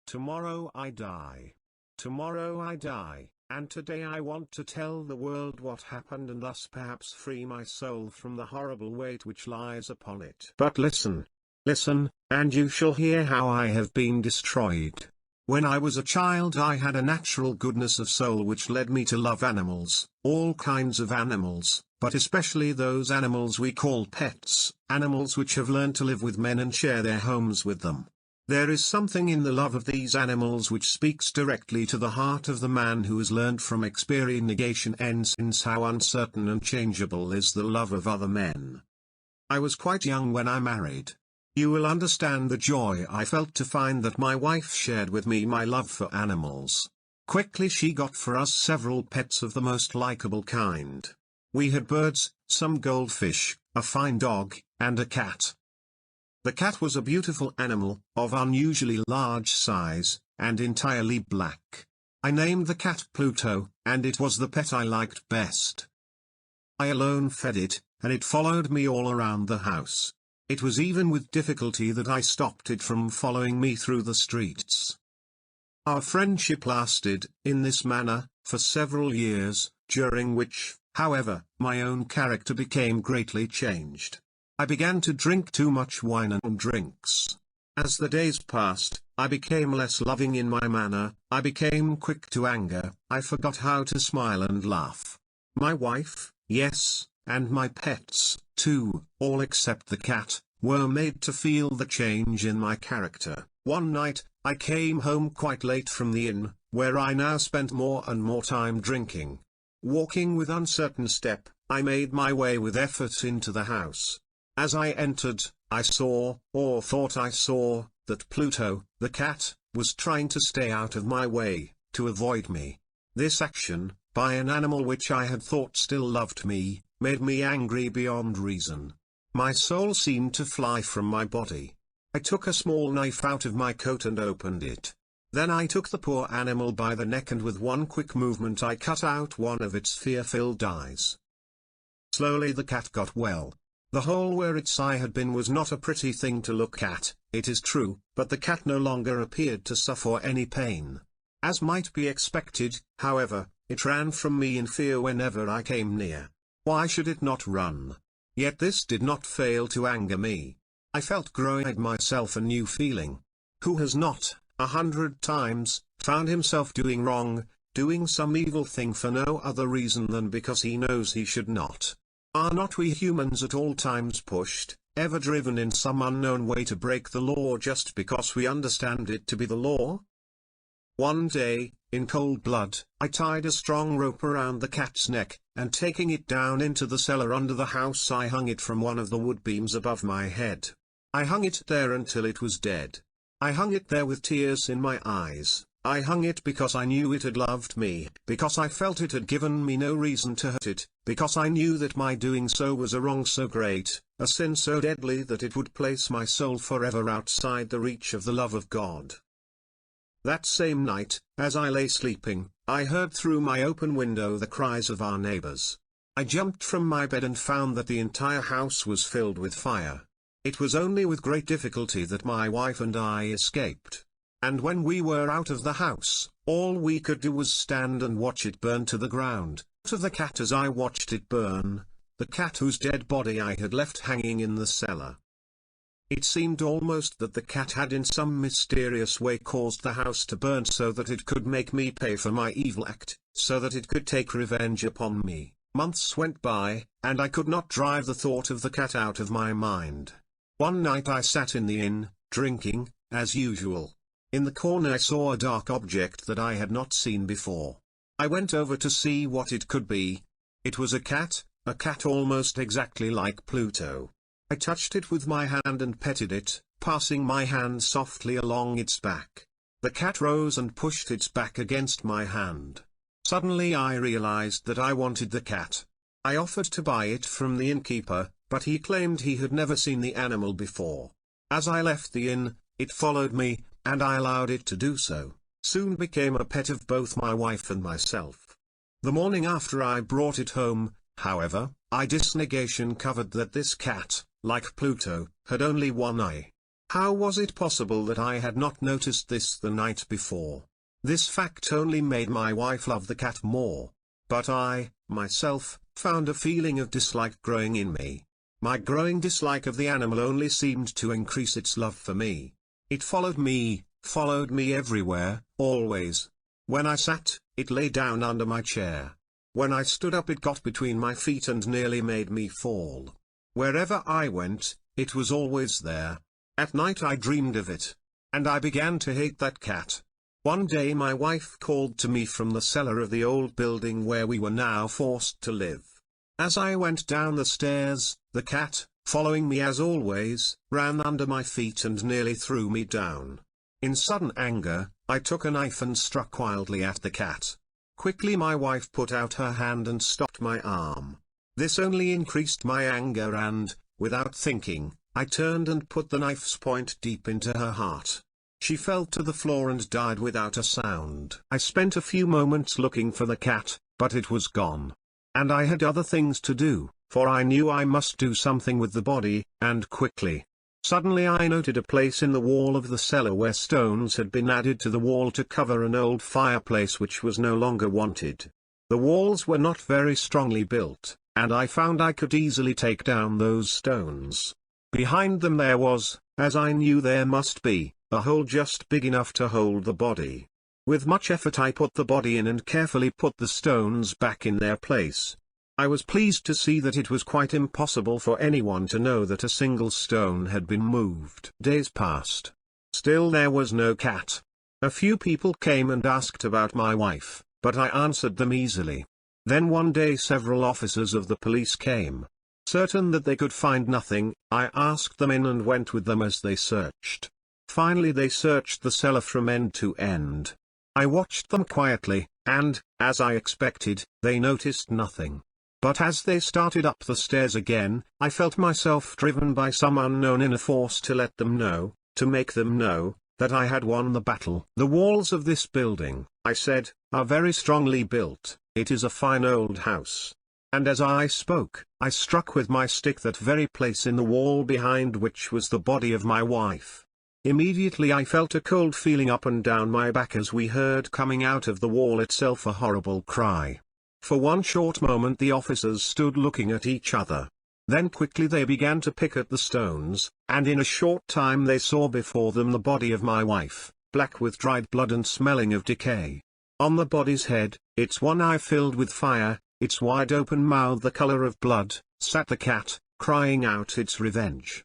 Tomorrow I die. Tomorrow I die, and today I want to tell the world what happened and thus perhaps free my soul from the horrible weight which lies upon it. But listen. Listen, and you shall hear how I have been destroyed. When I was a child I had a natural goodness of soul which led me to love animals, all kinds of animals, but especially those animals we call pets, animals which have learned to live with men and share their homes with them. There is something in the love of these animals which speaks directly to the heart of the man who has learned from experience negation and since how uncertain and changeable is the love of other men. I was quite young when I married. You will understand the joy I felt to find that my wife shared with me my love for animals. Quickly she got for us several pets of the most likable kind. We had birds, some goldfish, a fine dog, and a cat. The cat was a beautiful animal, of unusually large size, and entirely black. I named the cat Pluto, and it was the pet I liked best. I alone fed it, and it followed me all around the house. It was even with difficulty that I stopped it from following me through the streets. Our friendship lasted, in this manner, for several years, during which, however, my own character became greatly changed. I began to drink too much wine and drinks. As the days passed, I became less loving in my manner, I became quick to anger, I forgot how to smile and laugh. My wife, yes, and my pets, too, all except the cat, were made to feel the change in my character. One night, I came home quite late from the inn, where I now spent more and more time drinking. Walking with uncertain step, I made my way with effort into the house. As I entered, I saw, or thought I saw, that Pluto, the cat, was trying to stay out of my way, to avoid me. This action, by an animal which I had thought still loved me, made me angry beyond reason. My soul seemed to fly from my body. I took a small knife out of my coat and opened it. Then I took the poor animal by the neck and with one quick movement I cut out one of its fear-filled eyes. Slowly the cat got well. The hole where its eye had been was not a pretty thing to look at, it is true, but the cat no longer appeared to suffer any pain. As might be expected, however, it ran from me in fear whenever I came near. Why should it not run? Yet this did not fail to anger me. I felt growing at myself a new feeling. Who has not, 100 times, found himself doing wrong, doing some evil thing for no other reason than because he knows he should not? Are not we humans at all times pushed, ever driven in some unknown way to break the law just because we understand it to be the law? One day, in cold blood, I tied a strong rope around the cat's neck, and taking it down into the cellar under the house I hung it from one of the wood beams above my head. I hung it there until it was dead. I hung it there with tears in my eyes. I hung it because I knew it had loved me, because I felt it had given me no reason to hurt it, because I knew that my doing so was a wrong so great, a sin so deadly that it would place my soul forever outside the reach of the love of God. That same night, as I lay sleeping, I heard through my open window the cries of our neighbors. I jumped from my bed and found that the entire house was filled with fire. It was only with great difficulty that my wife and I escaped. And when we were out of the house, all we could do was stand and watch it burn to the ground. To the cat as I watched it burn, the cat whose dead body I had left hanging in the cellar. It seemed almost that the cat had in some mysterious way caused the house to burn so that it could make me pay for my evil act, so that it could take revenge upon me. Months went by, and I could not drive the thought of the cat out of my mind. One night I sat in the inn, drinking, as usual. In the corner I saw a dark object that I had not seen before. I went over to see what it could be. It was a cat almost exactly like Pluto. I touched it with my hand and petted it, passing my hand softly along its back. The cat rose and pushed its back against my hand. Suddenly I realized that I wanted the cat. I offered to buy it from the innkeeper, but he claimed he had never seen the animal before. As I left the inn, it followed me, and I allowed it to do so. Soon became a pet of both my wife and myself. The morning after I brought it home, however, I disnegation covered that this cat, like Pluto, had only one eye. How was it possible that I had not noticed this the night before? This fact only made my wife love the cat more. But I, myself, found a feeling of dislike growing in me. My growing dislike of the animal only seemed to increase its love for me. It followed me everywhere, always. When I sat, it lay down under my chair. When I stood up, it got between my feet and nearly made me fall. Wherever I went, it was always there. At night I dreamed of it. And I began to hate that cat. One day my wife called to me from the cellar of the old building where we were now forced to live. As I went down the stairs, the cat, following me as always, ran under my feet and nearly threw me down. In sudden anger, I took a knife and struck wildly at the cat. Quickly my wife put out her hand and stopped my arm. This only increased my anger and, without thinking, I turned and put the knife's point deep into her heart. She fell to the floor and died without a sound. I spent a few moments looking for the cat, but it was gone. And I had other things to do, for I knew I must do something with the body, and quickly. Suddenly I noted a place in the wall of the cellar where stones had been added to the wall to cover an old fireplace which was no longer wanted. The walls were not very strongly built, and I found I could easily take down those stones. Behind them there was, as I knew there must be, a hole just big enough to hold the body. With much effort I put the body in and carefully put the stones back in their place. I was pleased to see that it was quite impossible for anyone to know that a single stone had been moved. Days passed. Still there was no cat. A few people came and asked about my wife, but I answered them easily. Then one day several officers of the police came. Certain that they could find nothing, I asked them in and went with them as they searched. Finally they searched the cellar from end to end. I watched them quietly, and, as I expected, they noticed nothing. But as they started up the stairs again, I felt myself driven by some unknown inner force to let them know, to make them know, that I had won the battle. The walls of this building, I said, are very strongly built. It is a fine old house. And as I spoke, I struck with my stick that very place in the wall behind which was the body of my wife. Immediately I felt a cold feeling up and down my back as we heard coming out of the wall itself a horrible cry. For one short moment the officers stood looking at each other. Then quickly they began to pick at the stones, and in a short time they saw before them the body of my wife, black with dried blood and smelling of decay. On the body's head, its one eye filled with fire, its wide open mouth the color of blood, sat the cat, crying out its revenge.